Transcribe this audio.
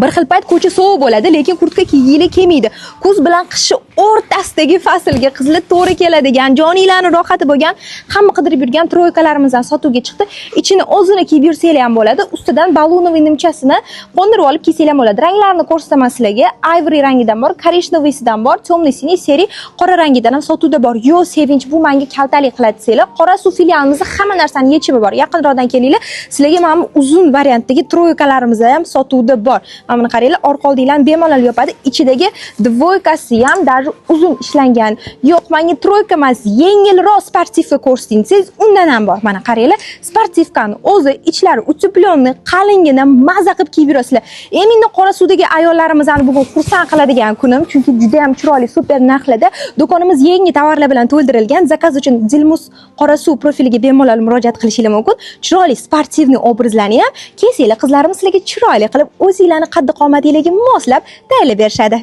Bir xil payt ko'cha sovuq bo'ladi, lekin kurtka kiygili kelmaydi. Kuz bilan qish o'rtasidagi faslga qizlar to'g'ri keladigan, joniylarning rohati bo'lgan, hamma qidirib yurgan troykalarimizdan sotuvga chiqdi. Ichini o'zini kiyib yursanglar ham bo'ladi, ustidan balunoviy nimchasini qo'ndirib olib kiysanglar ham bo'ladi. Ranglarini ko'rsataman sizlarga. Ivory rangidan bor, koreshnoviysidan bor, temный siniy seri qora rangidan ham sotuvda bor. Yo, sevinch, bu menga kaltalik qiladi desanglar, qora suv filialimizda hamma narsaning yechimi bor. Yaqinroqdan kelinglar. Sizlarga mana bu uzun variantdagi troykalarimiz ham sotuvda bor. Mana buni qaranglar, orqa oldinglarni bemalol yopadi. Ichidagi dvoykasi ham даже uzun ishlangan. Yo'q, menga troyka emas, yengilroq sportivka ko'rsating desangiz, undan ham bor. Mana qaranglar, sportivkani o'zi ichlari utyuplonni qalingina maza qilib kiyib yurasizlar. Endi qora suvdagi ayollarimizni bugun xursand qiladigan kunim, chunki juda ham chiroyli, super narxlarda do'konimiz yangi tovarlar bilan to'ldirilgan. Zakaz uchun Dilmus qora suv profiliga bemalol murojaat qilishingiz mumkin. Chiroyli sportivniy obrazlarni ham keysanglar, qizlarimiz sizlarga chiroyli qilib o'zingizlarni qaddi qomatingizga moslab tayyorlab berishadi.